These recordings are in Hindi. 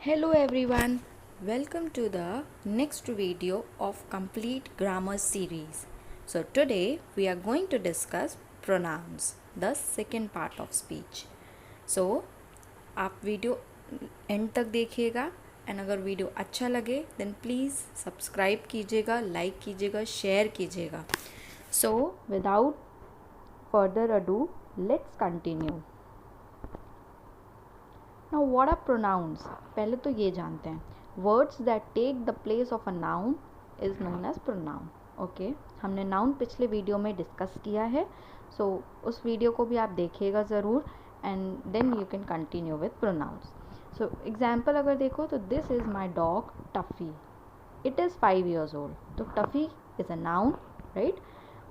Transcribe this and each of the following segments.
Hello everyone, welcome to the next video of complete grammar series. So today we are going to discuss pronouns, the second part of speech. So आप वीडियो एंड तक देखिएगा एंड अगर वीडियो अच्छा लगे देन प्लीज़ सब्सक्राइब कीजिएगा, लाइक कीजिएगा, शेयर कीजिएगा. So without further ado let's continue. Now what are pronouns. पहले तो ये जानते हैं words that take the place of a noun is known as pronoun. Okay, हमने नाउन पिछले वीडियो में डिस्कस किया है, सो उस वीडियो को भी आप देखिएगा ज़रूर and then you can continue with pronouns. So example अगर देखो तो this is my dog Tuffy, it is 5 years old. तो Tuffy is a noun, right,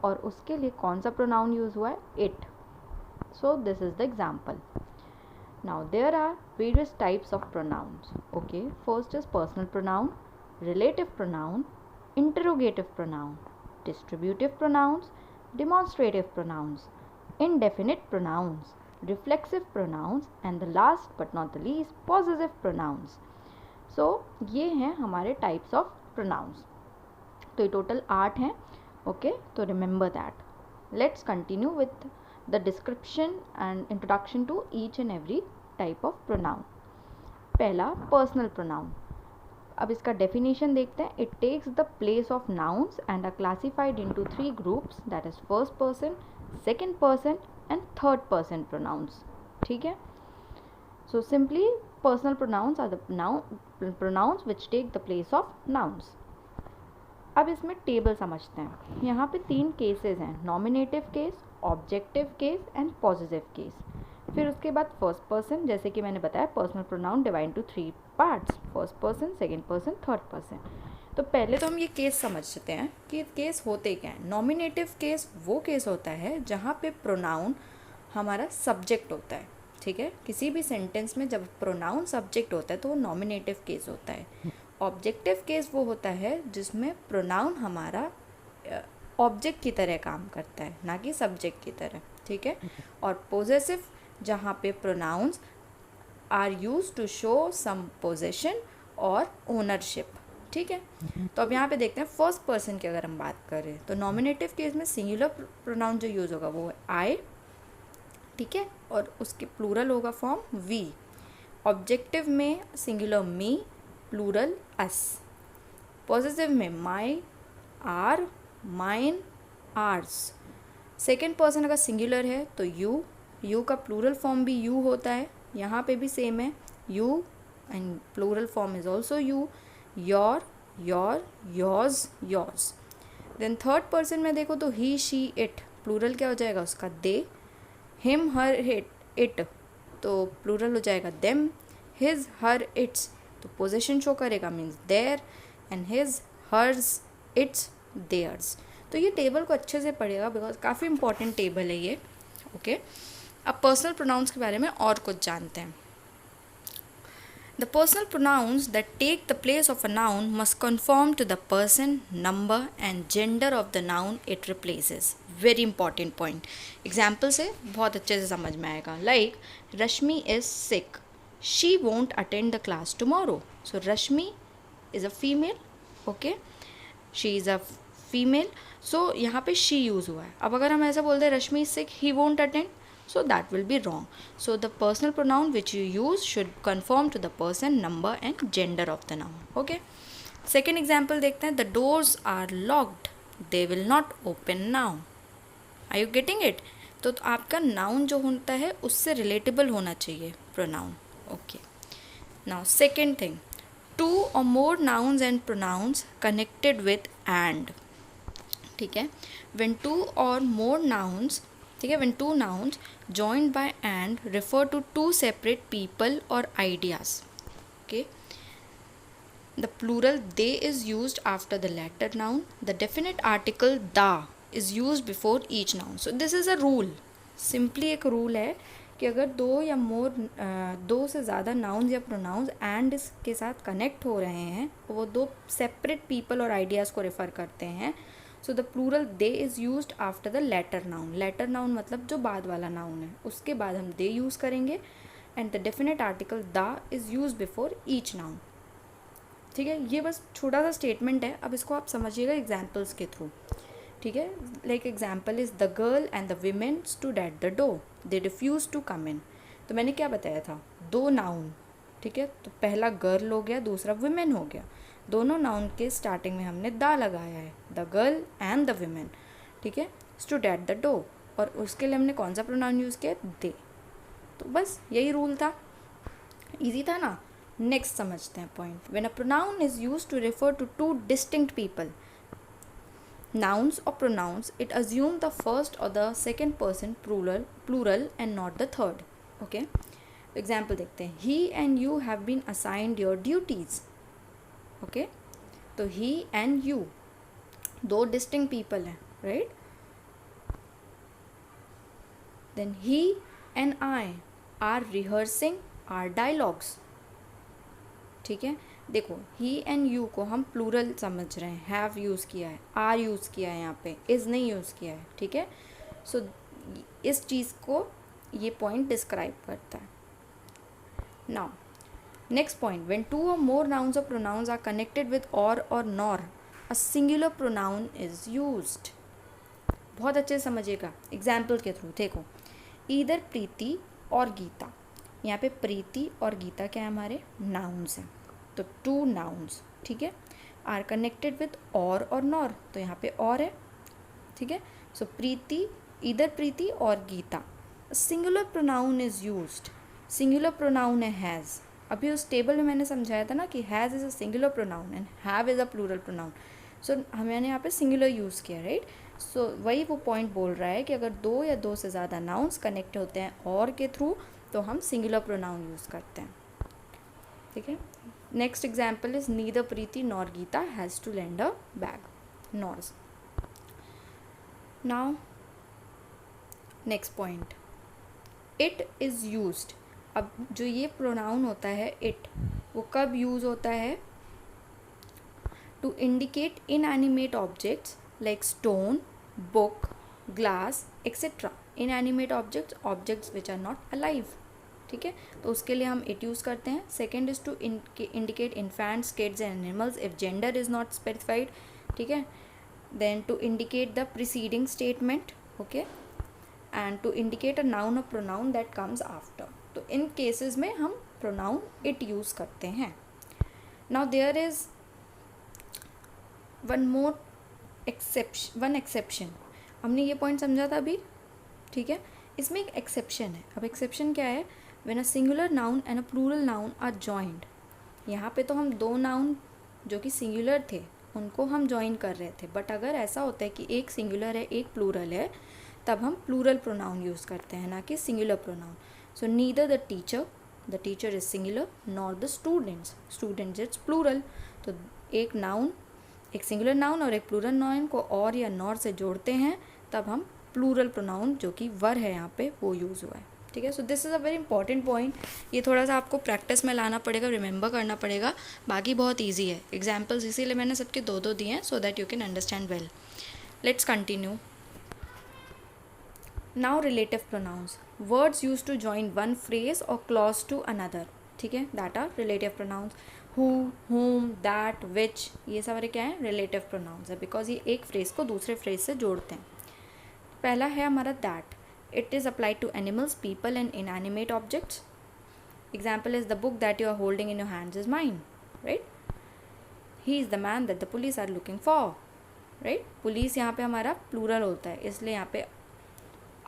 और उसके लिए कौन सा प्रोनाउन यूज़ हुआ है? It. So this is the example. Now there are various types of pronouns. Okay, first is personal pronoun, relative pronoun, interrogative pronoun, distributive pronouns, demonstrative pronouns, indefinite pronouns, reflexive pronouns, and the last but not the least, possessive pronouns. So ये हैं हमारे types of pronouns. तो ये total 8 हैं. Okay, तो remember that. Let's continue with the description and introduction to each and every type of pronoun. पहला personal pronoun. अब इसका definition देखते हैं. It takes the place of nouns and are classified into 3 groups, that is first person, second person and third person pronouns. ठीक है. So simply personal pronouns are the pronouns which take the place of nouns. अब इसमें टेबल समझते हैं. यहाँ पे 3 केसेस हैं, nominative case, objective case and positive case. फिर उसके बाद फर्स्ट पर्सन, जैसे कि मैंने बताया personal pronoun divide into 3 parts, first person, second person, third person. तो पहले तो हम ये केस समझते हैं कि केस होते क्या हैं. नॉमिनेटिव केस वो केस होता है जहाँ पे प्रोनाउन हमारा सब्जेक्ट होता है. ठीक है, किसी भी सेंटेंस में जब प्रोनाउन सब्जेक्ट होता है तो वो नॉमिनेटिव केस होता है. ऑब्जेक्टिव केस वो होता है जिसमें प्रोनाउन हमारा ऑब्जेक्ट की तरह काम करता है, ना कि सब्जेक्ट की तरह. ठीक है. और पोजेसिव जहाँ पे pronouns are use to show some possession और ओनरशिप. ठीक है. तो अब यहाँ पे देखते हैं फर्स्ट पर्सन की अगर हम बात करें तो नॉमिनेटिव केस में सिंगुलर प्रोनाउन जो यूज़ होगा वो है आई. ठीक है. और उसके प्लूरल होगा फॉर्म वी. ऑब्जेक्टिव में singular me, plural us. Positive में my, our, mine, ours. Second person अगर सिंगुलर है तो यू. यू का प्लूरल फॉर्म भी यू होता है, यहाँ पे भी सेम है you and plural form is also you. Your, your, yours, yours. Then third person में देखो तो ही, शी, इट. प्लूरल क्या हो जाएगा उसका? दे. हिम, हर, इट तो प्लूरल हो जाएगा देम. हिज, हर, इट्स तो पोजेशन शो करेगा, means their. And his, hers, its, theirs. तो ये टेबल को अच्छे से पढ़ेगा बिकॉज काफ़ी इंपॉर्टेंट टेबल है ये. ओके. अब पर्सनल प्रोनाउंस के बारे में और कुछ जानते हैं. The personal pronouns that take the place of a noun must conform to the person, number and gender of the noun it replaces. Very important point. Example से बहुत अच्छे से समझ में आएगा. Like Rashmi is sick. She won't attend the class tomorrow. So Rashmi is a female. Okay. She is a female. So यहाँ पे she use हुआ है. अब अगर हम ऐसा बोल दें Rashmi is sick, he won't attend, so that will be wrong. So the personal pronoun which you use should conform to the person, number and gender of the noun. Okay. Second example देखते हैं. The doors are locked. They will not open now. Are you getting it? तो आपका noun जो होता है उससे relatable होना चाहिए pronoun. Okay. Now second thing, 2 or more nouns and pronouns connected with and. ठीक है. When 2 or more nouns, ठीक है, when 2 nouns joined by and refer to 2 separate people or ideas. Okay. The plural they is used after the latter noun. The definite article the is used before each noun. So this is a rule. Simply एक rule है कि अगर 2 या मोर 2 से ज़्यादा nouns या pronouns and के साथ connect हो रहे हैं, वो 2 separate people और ideas को refer करते हैं. So the plural they is used after the latter noun. Latter noun मतलब जो बाद वाला नाउन है, उसके बाद हम दे यूज़ करेंगे and the definite article the is use before each noun. ठीक है, ये बस छोटा सा स्टेटमेंट है, अब इसको आप समझिएगा एग्जाम्पल्स के थ्रू। ठीक है, like example is the girl and the women stood at the door, they refuse to come in. तो मैंने क्या बताया था, दो नाउन। ठीक है, तो पहला गर्ल हो गया, दूसरा विमेन हो गया। दोनों नाउन के स्टार्टिंग में हमने द लगाया है, the girl and the women. ठीक है, स्टूड एट द डोर, और उसके लिए हमने कौन सा प्रोनाउन यूज़ किया, दे। तो बस यही रूल था, ईजी था ना। नेक्स्ट समझते हैं point. When a pronoun is use to refer to two distinct people, nouns or pronouns, it assume the first or the second person plural and not the third. Okay, example देखते हैं, he and you have been assigned your duties. Okay, तो he and you दो distinct people हैं, right? Then he and I are rehearsing our dialogues. ठीक है, देखो ही एंड यू को हम प्लूरल समझ रहे हैं, हैव यूज़ किया है, आर यूज़ किया है, यहाँ पे इज़ नहीं यूज़ किया है। ठीक है, सो इस चीज़ को ये पॉइंट डिस्क्राइब करता है। Now next point, when two or more nouns or pronouns are connected with or nor, a singular pronoun is used. बहुत अच्छे से समझिएगा एग्जाम्पल के थ्रू। देखो, ईदर प्रीति और गीता, यहाँ पे प्रीति और गीता क्या है, हमारे नाउन्स हैं। तो टू नाउन्स, ठीक है, are connected with or nor, तो यहाँ पे और है। ठीक है, सो प्रीति, ईदर प्रीति और Geeta. Singular pronoun is used, singular pronoun है हैज़। अभी उस टेबल में मैंने समझाया था ना कि has is a singular pronoun and have is a plural pronoun. So मैंने यहाँ पे सिंगुलर यूज़ किया, राइट। सो वही वो पॉइंट बोल रहा है कि अगर दो या दो से ज़्यादा नाउन्स कनेक्ट होते हैं और के थ्रू, तो हम सिंगुलर प्रोनाउन यूज़ करते हैं। ठीक है, next example is neither Preeti nor Geeta has to lend a bag, नॉर्स। Now next point, it is used. अब जो ये प्रोनाउन होता है इट, वो कब यूज़ होता है, to indicate inanimate objects like stone, book, glass etcetera. Inanimate objects which are not alive. ठीक है, तो उसके लिए हम इट यूज़ करते हैं। Second is to indicate infants, kids and animals if gender is not specified. ठीक है, then to indicate the preceding statement, okay, and to indicate a noun or pronoun that comes after. तो इन केसेस में हम प्रोनाउन इट यूज़ करते हैं। Now there is one exception. हमने ये पॉइंट समझा था अभी। ठीक है, इसमें एक एक्सेप्शन है। अब एक्सेप्शन क्या है, when a singular noun and a plural noun are joined. यहाँ पे तो हम दो नाउन जो कि सिंगुलर थे उनको हम जॉइन कर रहे थे, बट अगर ऐसा होता है कि एक सिंगुलर है एक प्लूरल है, तब हम प्लूरल प्रोनाउन यूज़ करते हैं, ना कि singular pronoun. So neither the teacher is singular, nor the students its plural. तो एक नाउन, एक सिंगुलर नाउन और एक प्लूरल नाउन को और या नॉर से जोड़ते हैं, तब हम प्लूरल प्रोनाउन जो कि वर है यहाँ पे वो यूज़ हुआ है। ठीक है, so this is a very important point. ये थोड़ा सा आपको प्रैक्टिस में लाना पड़ेगा, रिमेंबर करना पड़ेगा, बाकी बहुत ईजी है। एग्जाम्पल्स इसीलिए मैंने सबके दो दो दिए हैं, so that you can understand well. Let's continue. Now relative pronouns, words use to join one phrase और क्लॉज टू अनदर। ठीक है, that are relative pronouns. Who, whom, that, which, ये सारे क्या है, रिलेटिव प्रोनाउंस है, बिकॉज ये एक फ्रेज को दूसरे फ्रेज से जोड़ते हैं। पहला है हमारा that. It is applied to animals, people and inanimate objects. Example is the book that you are holding in your hands is mine, right. He is the man that the police are looking for, right. Police यहाँ पे हमारा प्लूरल होता है, इसलिए यहाँ पे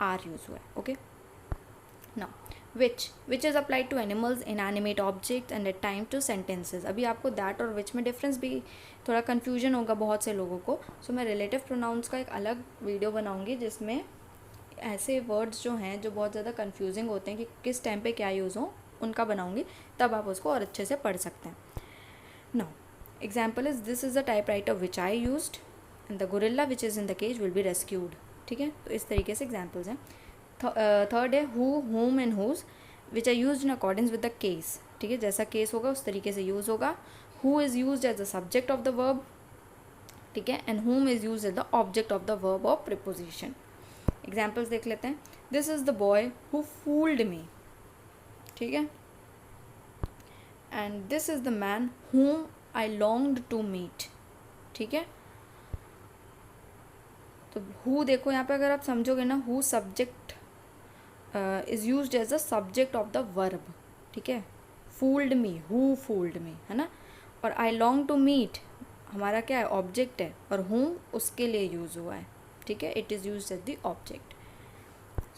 आर यूज हुआ है, okay. Now which is applied to animals, inanimate object and at time to sentences. अभी आपको दैट और विच में डिफरेंस भी थोड़ा कन्फ्यूजन होगा बहुत से लोगों को। सो मैं रिलेटिव प्रोनाउंस का एक अलग वीडियो बनाऊंगी जिसमें ऐसे वर्ड्स जो हैं जो बहुत ज़्यादा कन्फ्यूजिंग होते हैं कि किस टाइम पे क्या यूज़ हो, उनका बनाऊंगी, तब आप उसको और अच्छे से पढ़ सकते हैं। Now example is this is the typewriter which I used and the gorilla which is in the cage will be rescued. ठीक है, तो इस तरीके से एग्जाम्पल्स हैं। थर्ड है who, whom and whose which are used in accordance with the case. ठीक है, जैसा केस होगा उस तरीके से यूज़ होगा। Who is used as the subject of the verb, ठीक है, and whom is used as the object of the verb और प्रीपोजिशन। एग्जाम्पल्स देख लेते हैं। This is the boy who fooled me, ठीक है। And this is the man whom I longed to meet, ठीक है। तो हु देखो यहाँ पे अगर आप समझोगे ना, who subject is used as a subject of the verb, ठीक है। Fooled me, who fooled me, है ना। और आई लॉन्ग टू मीट हमारा क्या है, ऑब्जेक्ट है, और हूम उसके लिए यूज़ हुआ है, ठीक है। It is use as the object.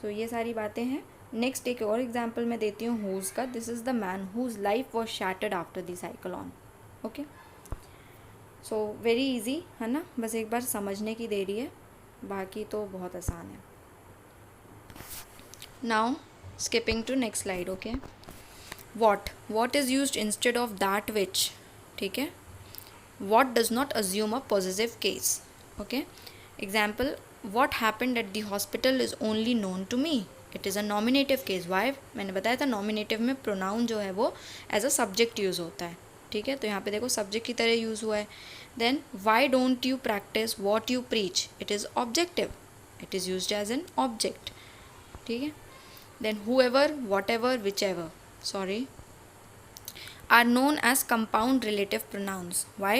So ये सारी बातें हैं। नेक्स्ट एक और एग्जाम्पल मैं देती हूँ हुज का। This is the man whose life was shattered after the cyclone. Okay, so very easy है ना, बस एक बार समझने की देरी है, बाकी तो बहुत आसान है। Now skipping to next slide. Okay, what is used instead of that which, ठीक है। What does not assume a possessive case. Okay, example, what happened at the hospital is only known to me. It is a nominative case. Why? मैंने बताया था nominative में pronoun जो है वो as a subject use होता है, ठीक है। तो यहाँ पे देखो subject की तरह use हुआ है। Then why don't you practice what you preach? It is objective. It is used as an object, ठीक है। Then whoever, whatever, whichever, sorry, are known as compound relative pronouns. Why?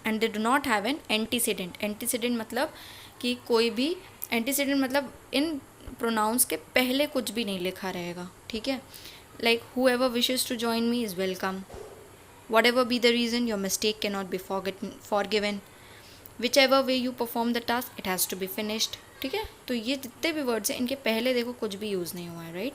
And they do not have an antecedent. Antecedent मतलब कि कोई भी, antecedent मतलब इन pronouns के पहले कुछ भी नहीं लिखा रहेगा, ठीक है। Like whoever wishes to join me is welcome. Whatever be the reason, your mistake cannot be forgiven. Whichever way you perform the task, it has to be finished. ठीक है। तो ये जितने भी वर्ड्स हैं इनके पहले देखो कुछ भी यूज़ नहीं हुआ है, राइट।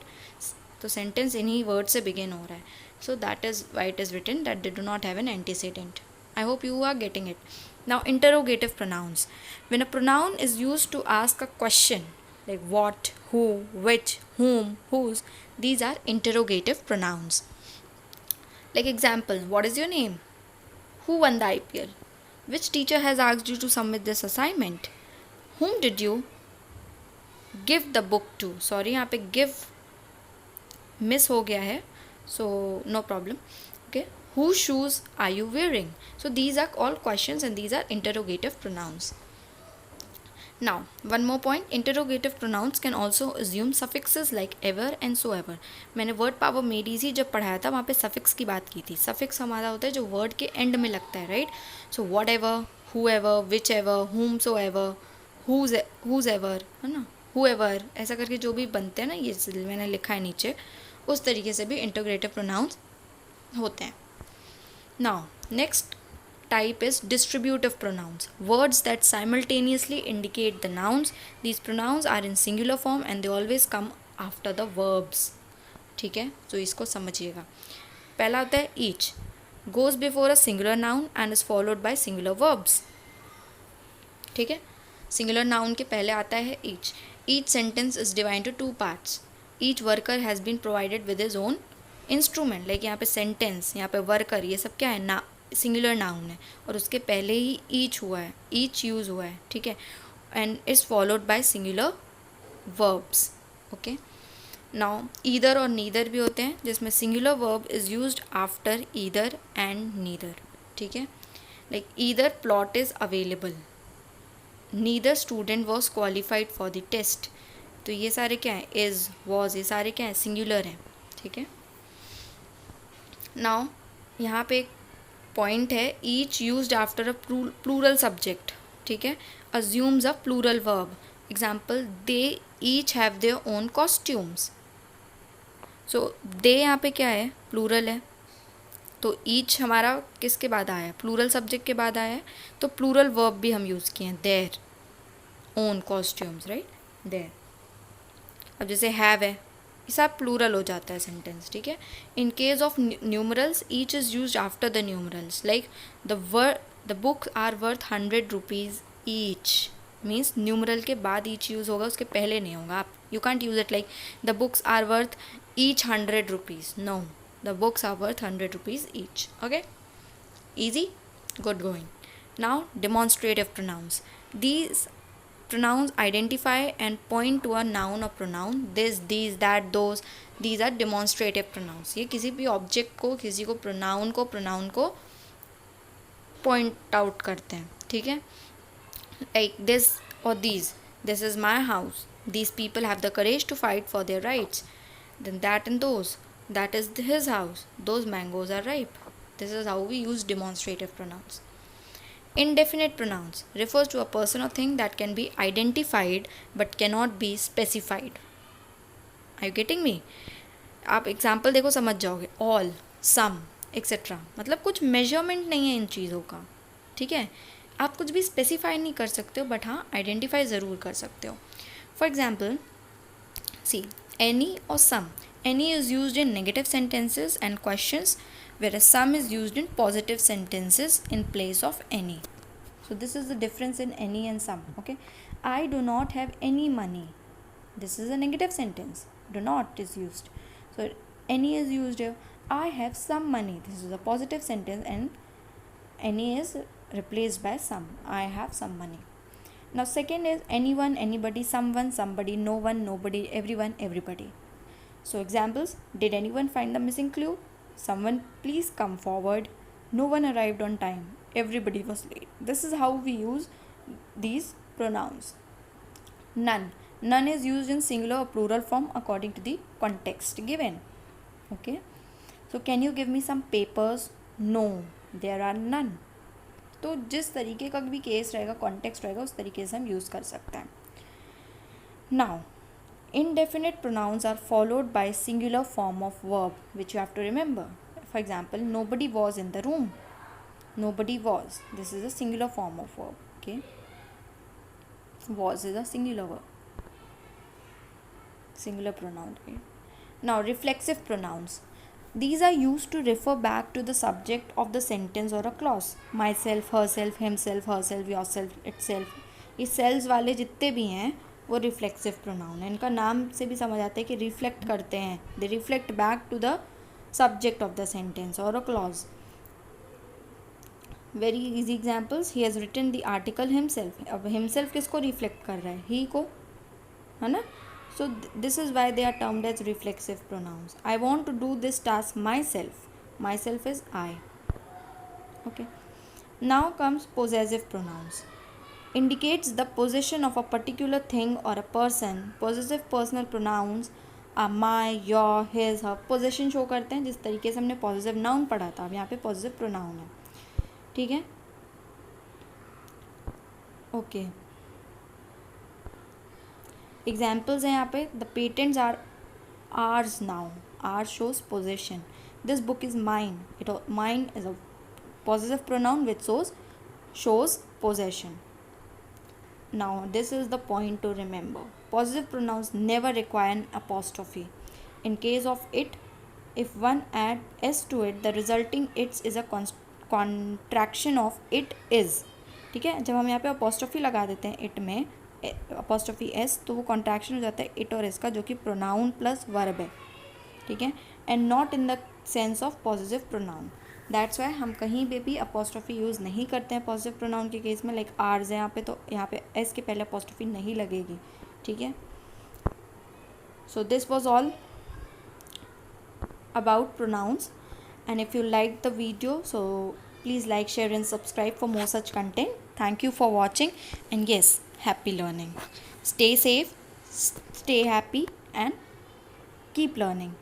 तो सेंटेंस इन्हीं वर्ड से बिगिन हो रहा है। So that is why it is written that they do not have an antecedent. I hope you are getting it. Now interrogative pronouns. When a pronoun is used to ask a question like what, who, which, whom, whose, these are interrogative pronouns. Like example, what is your name? Who won the IPL? Which teacher has asked you to submit this assignment? Whom did you give the book to? Sorry, यहाँ पे give miss हो गया है, so no problem. Okay, whose shoes are you wearing? So these are all questions and these are interrogative pronouns. Now one more point, interrogative pronouns can also assume suffixes like ever and so ever. मैंने वर्ड पावर मेड इजी जब पढ़ाया था वहाँ पे सफिक्स की बात की थी। सफिक्स हमारा होता है जो वर्ड के एंड में लगता है, right. So what ever, who ever, which ever, हुम सो एवर, हुज एवर, है ना, हु एवर, ऐसा करके जो भी बनते हैं ना, ये मैंने लिखा है नीचे, उस तरीके से भी इंटीग्रेटिव प्रोनाउंस होते हैं। Now next type is distributive pronouns, words that simultaneously indicate the nouns. These pronouns are in singular form and they always come after the verbs, ठीक है। तो इसको समझिएगा। पहला होता है each, goes before a singular noun and is followed by singular verbs, ठीक है। सिंगुलर नाउन के पहले आता है each. Each sentence is divided to two parts. Each worker has been provided with his own instrument. Like यहाँ पे सेंटेंस, यहाँ पे वर्कर, ये सब क्या है, ना सिंगुलर नाउन है और उसके पहले ही ईच हुआ है, ईच यूज़ हुआ है, ठीक है। And is followed by singular verbs. Okay, now either और नीदर भी होते हैं जिसमें singular verb is used after either and neither, ठीक है। Like either plot is available, neither student was qualified for the test. तो ये सारे क्या हैं, इज़, वॉज, ये सारे क्या हैं, सिंगुलर हैं, ठीक है। नाउ यहाँ पे एक पॉइंट है, each used after a plural subject, ठीक है, assumes a plural verb. Example, they each have their own costumes. So they यहाँ पे क्या है, प्लूरल है, तो ईच हमारा किसके बाद आया है, प्लूरल सब्जेक्ट के बाद आया है, तो प्लूरल वर्ब भी हम यूज़ किए हैं, their own costumes, right, there. अब जैसे हैव है, ये सब प्लूरल हो जाता है सेंटेंस, ठीक है। In case of numerals, each is used after the numerals. Like the books are worth 100 rupees each, means numeral के बाद ईच यूज़ होगा, उसके पहले नहीं होगा। आप you can't use it like the books are worth each 100 rupees, no, the books are worth 100 rupees each. Okay, easy, good going. Now demonstrative pronouns. These pronouns identify and point to a noun or pronoun. This, these, that, those, these are demonstrative pronouns. ये किसी भी ऑब्जेक्ट को, किसी को pronoun को point out करते हैं, ठीक है। Like this or these, this is my house, these people have the courage to fight for their rights. Then that and those, That is his house. Those mangoes are ripe. This is how we use demonstrative pronouns. Indefinite pronouns refers to a person or thing that can be identified but cannot be specified. Are you getting me? आप एग्जाम्पल देखो समझ जाओगे. ऑल, सम, एक्सेट्रा. मतलब कुछ मेजरमेंट नहीं है इन चीज़ों का. ठीक है, आप कुछ भी स्पेसिफाई नहीं कर सकते हो, बट हाँ आइडेंटिफाई ज़रूर कर सकते हो. For example, see, any or some. Any is used in negative sentences and questions, whereas some is used in positive sentences in place of any. So this is the difference in any and some. Okay, I do not have any money. This is a negative sentence. Do not is used. So any is used here. I have some money. This is a positive sentence, and any is replaced by some. I have some money. Now second is anyone, anybody, someone, somebody, no one, nobody, everyone, everybody. So examples: did anyone find the missing clue? Someone please come forward. No one arrived on time. Everybody was late. This is how we use these pronouns. None. None is used in singular or plural form according to the context given. Okay. So can you give me some papers? No, there are none. तो जिस तरीके का भी केस रहेगा, कॉन्टेक्स्ट रहेगा, उस तरीके से हम यूज़ कर सकते हैं. Now indefinite pronouns are followed by singular form of verb which you have to remember. For example, nobody was in the room. Nobody was. This is a singular form of verb. Okay. Was is a singular verb. Singular pronoun. Okay. Now reflexive pronouns. These are used to refer back to the subject of the sentence or a clause. Myself, herself, himself, herself, yourself, itself. ये सेल्स वाले जितने भी हैं वो रिफ्लेक्सिव प्रोनाउन है. इनका नाम से भी समझ आता है कि रिफ्लेक्ट करते हैं. They reflect back to the subject of the sentence और a clause. Very easy examples: he has written the article himself. अब हिमसेल्फ किसको रिफ्लेक्ट कर रहा है? ही को, है ना. So this is why they are termed as reflexive pronouns. I want to do this task myself. Myself is I. Okay. Now comes possessive pronouns. Indicates the possession of a particular thing or a person. Possessive personal pronouns are my, your, his, her. Possession show करते हैं जिस तरीके से हमने possessive noun पढ़ा था. अब यहाँ पे possessive pronoun है. ठीक है. Okay. Examples हैं यहाँ पे. The patents are ours now. Ours shows possession. This book is mine. Mine is a possessive pronoun which shows possession. Now this is the point to remember. Possessive pronouns never require an apostrophe. In case of it, if one add s to it, the resulting its is a contraction of it is. ठीक है. जब हम यहाँ पे apostrophe लगा देते हैं it में, अपॉस्ट्रोफी एस, तो वो कॉन्ट्रैक्शन हो जाता है इट और एस का, जो कि प्रोनाउन प्लस वर्ब है. ठीक है. And not in the sense of positive pronoun. That's why हम कहीं पे भी अपॉस्ट्रोफी यूज़ नहीं करते हैं पॉजिटिव प्रोनाउन के केस में. लाइक आर्स है यहाँ पे, तो यहाँ पे एस के पहले अपॉस्ट्रोफी नहीं लगेगी. ठीक है. So this was all about pronouns. And if you like the video, so please like, share and subscribe for more such content. Thank you for watching, and yes, happy learning. Stay safe, stay happy, and keep learning.